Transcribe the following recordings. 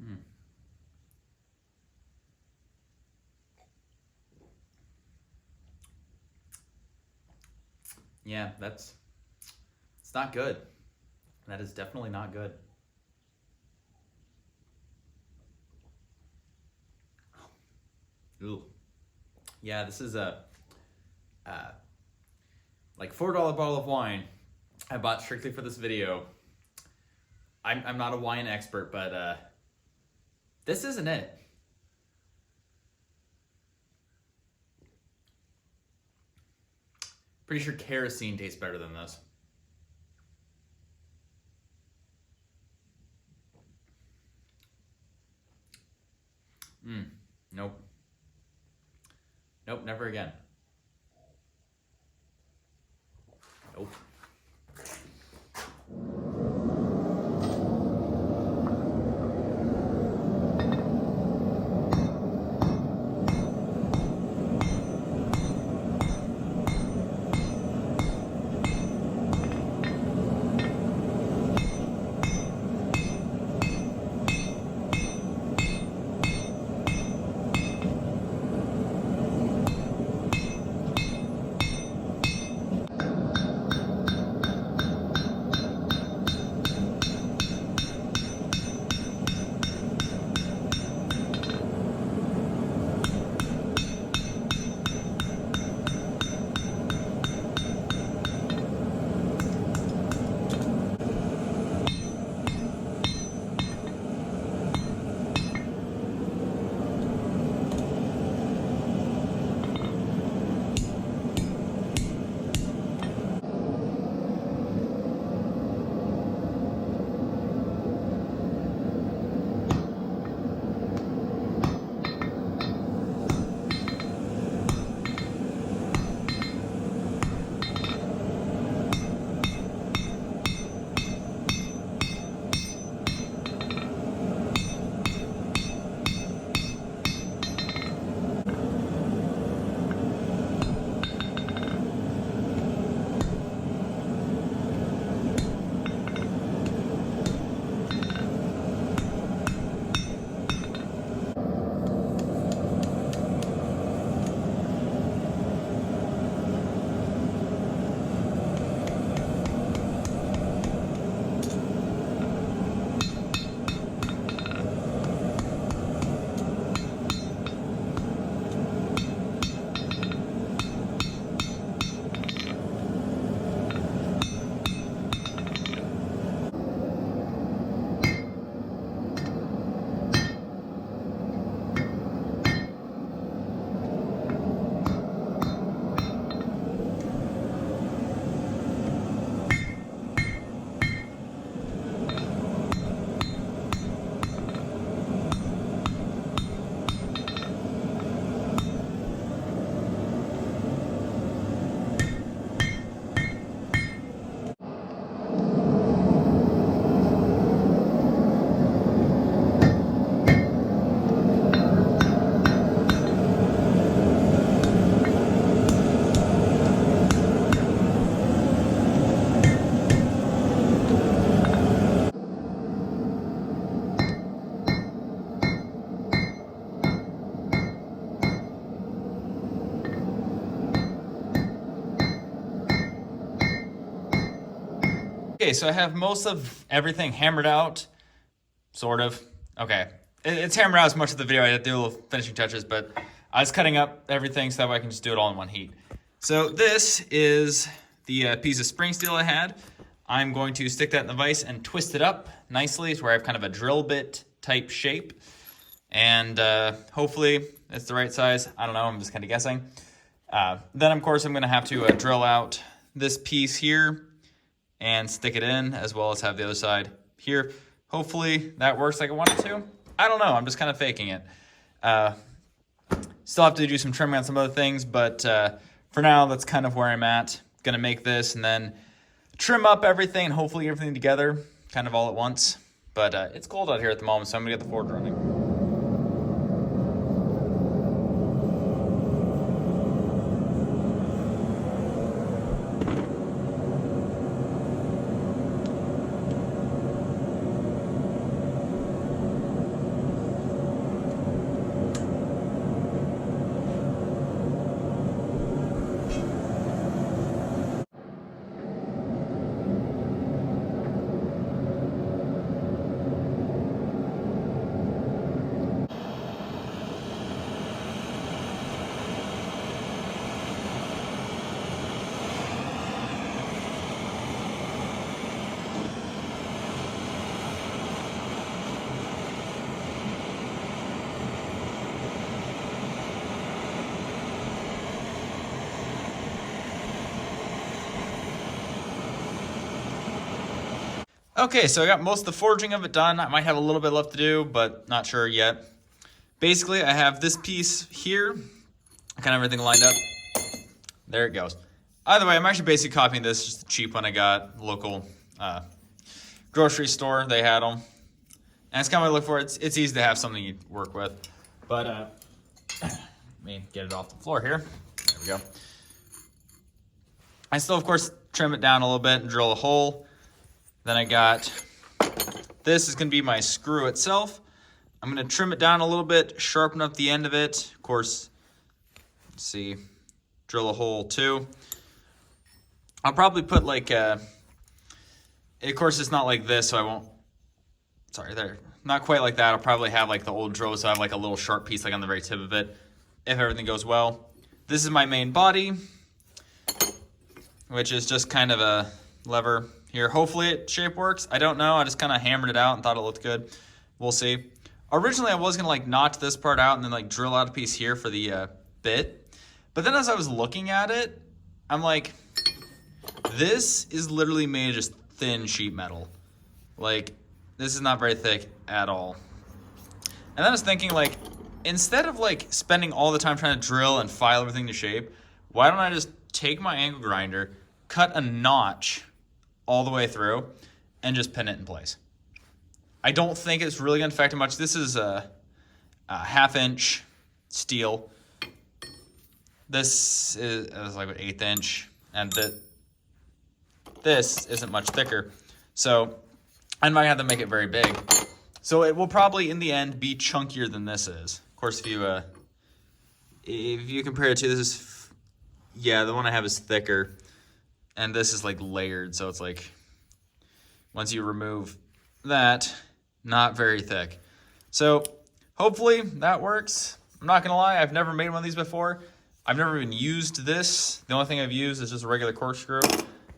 Mm. Yeah, it's not good. That is definitely not good. Ooh. Yeah, this is a like $4 bottle of wine I bought strictly for this video. I'm not a wine expert, but this isn't it. Pretty sure kerosene tastes better than this. Nope. Nope, never again. Nope. Okay, so I have most of everything hammered out, sort of. Okay, it's hammered out as much of the video. I had to do little finishing touches, but I was cutting up everything so that way I can just do it all in one heat. So this is the piece of spring steel I had. I'm going to stick that in the vise and twist it up nicely to where I have kind of a drill bit type shape. And hopefully it's the right size. I don't know, I'm just kind of guessing. Then of course I'm gonna have to drill out this piece here and stick it in, as well as have the other side here. Hopefully that works like I want it to. I don't know, I'm just kind of faking it. Still have to do some trimming on some other things, but for now, that's kind of where I'm at. Gonna make this and then trim up everything and hopefully get everything together kind of all at once. But it's cold out here at the moment, so I'm gonna get the forge running. Okay, so I got most of the forging of it done. I might have a little bit left to do, but not sure yet. Basically, I have this piece here, kind of everything lined up. There it goes. Either way, I'm actually basically copying this, just a cheap one I got, local grocery store, they had them. And it's kind of what I look for. It's easy to have something you work with. But let me get it off the floor here. There we go. I still, of course, trim it down a little bit and drill a hole. Then I got, this is going to be my screw itself. I'm going to trim it down a little bit, sharpen up the end of it. Of course, let's see, drill a hole too. I'll probably put like, of course it's not like this, so I won't, sorry, there, not quite like that. I'll probably have like the old drill, so I have like a little sharp piece like on the very tip of it, if everything goes well. This is my main body, which is just kind of a lever here. Hopefully it shape works. I don't know. I just kind of hammered it out and thought it looked good. We'll see. Originally, I was going to like notch this part out and then like drill out a piece here for the bit. But then as I was looking at it, I'm like, this is literally made of just thin sheet metal. Like, this is not very thick at all. And then I was thinking, like, instead of like spending all the time trying to drill and file everything to shape, why don't I just take my angle grinder, cut a notch all the way through, and just pin it in place. I don't think it's really going to affect it much. This is a 1/2 inch steel. This is like an 1/8 inch, and this isn't much thicker. So I might have to make it very big. So it will probably, in the end, be chunkier than this is. Of course, if you compare it to this, yeah, the one I have is thicker, and this is like layered. So it's like, once you remove that, not very thick. So hopefully that works. I'm not gonna lie, I've never made one of these before. I've never even used this. The only thing I've used is just a regular corkscrew,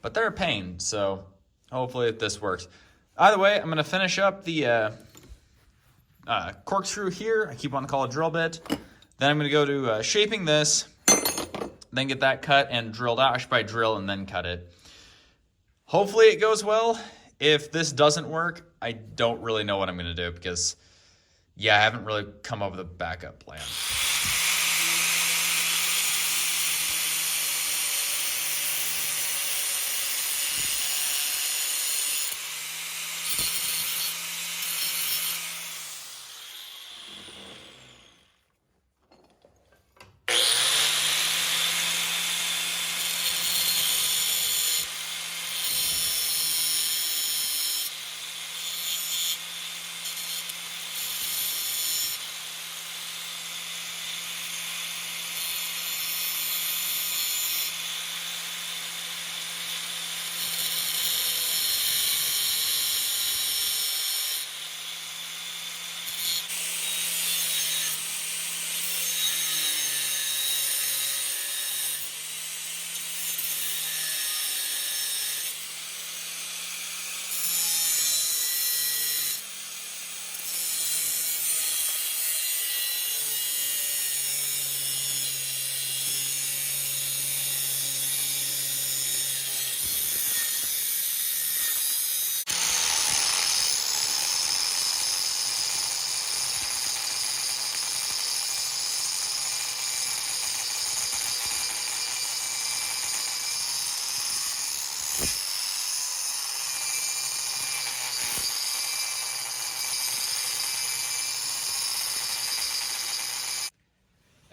but they're a pain. So hopefully this works. Either way, I'm gonna finish up the corkscrew here. I keep wanting to call it drill bit. Then I'm gonna go to shaping this, then get that cut and drilled out. I should probably drill and then cut it. Hopefully it goes well. If this doesn't work, I don't really know what I'm gonna do because, yeah, I haven't really come up with a backup plan.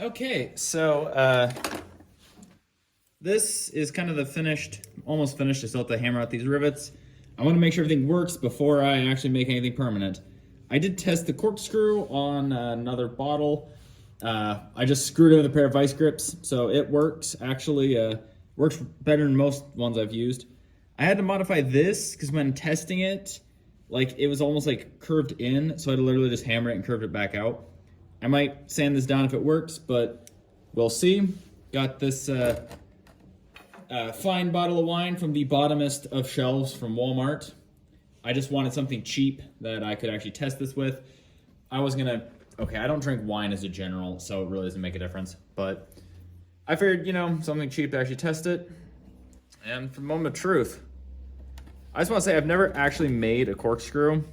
Okay, so this is kind of the finished, almost finished. I still have to hammer out these rivets. I want to make sure everything works before I actually make anything permanent. I did test the corkscrew on another bottle. I just screwed it with a pair of vice grips, so it works. Actually, works better than most ones I've used. I had to modify this because when testing it, like it was almost like curved in, so I had to literally just hammer it and curve it back out. I might sand this down if it works, but we'll see. Got this fine bottle of wine from the bottomest of shelves from Walmart. I just wanted something cheap that I could actually test this with. I was gonna, okay, I don't drink wine as a general, so it really doesn't make a difference. But I figured, you know, something cheap to actually test it. And for the moment of truth, I just want to say I've never actually made a corkscrew.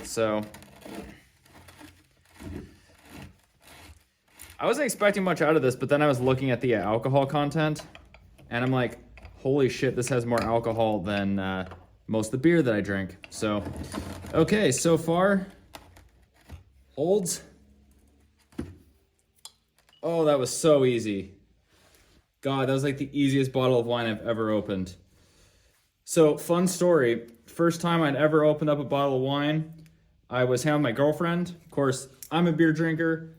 So I wasn't expecting much out of this, but then I was looking at the alcohol content and I'm like, holy shit, this has more alcohol than most of the beer that I drink. So, okay, so far, holds. Oh, that was so easy. God, that was like the easiest bottle of wine I've ever opened. So, fun story. First time I'd ever opened up a bottle of wine, I was hanging with my girlfriend. Of course, I'm a beer drinker.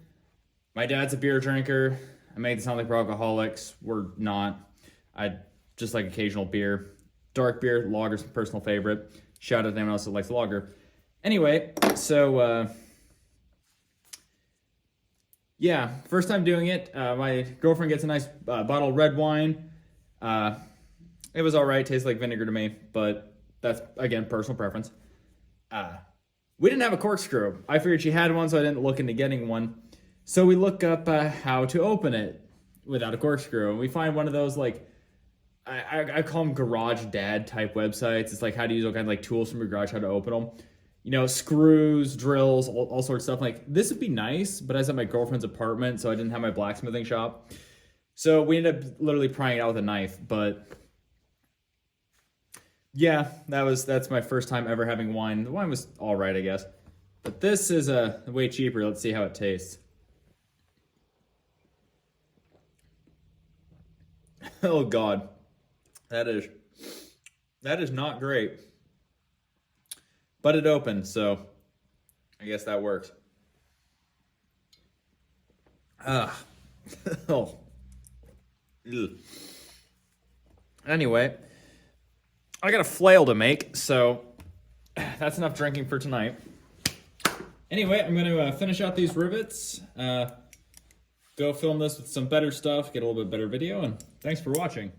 My dad's a beer drinker. I made it sound like we're alcoholics. We're not. I just like occasional beer. Dark beer, lager's my personal favorite. Shout out to anyone else that likes lager. Anyway, so yeah, first time doing it. My girlfriend gets a nice bottle of red wine. It was all right. Tastes like vinegar to me, but that's, again, personal preference. We didn't have a corkscrew. I figured she had one, so I didn't look into getting one. So we look up how to open it without a corkscrew. And we find one of those, like, I call them garage dad type websites. It's like how to use all kinds of like tools from your garage, how to open them. You know, screws, drills, all sorts of stuff. Like, this would be nice, but I was at my girlfriend's apartment, so I didn't have my blacksmithing shop. So we ended up literally prying it out with a knife. But yeah, that's my first time ever having wine. The wine was all right, I guess. But this is way cheaper. Let's see how it tastes. Oh God, that is not great. But it opened, so I guess that works. Oh. Ugh. Anyway, I got a flail to make, so that's enough drinking for tonight. Anyway, I'm going to finish out these rivets, go film this with some better stuff, get a little bit better video, and thanks for watching.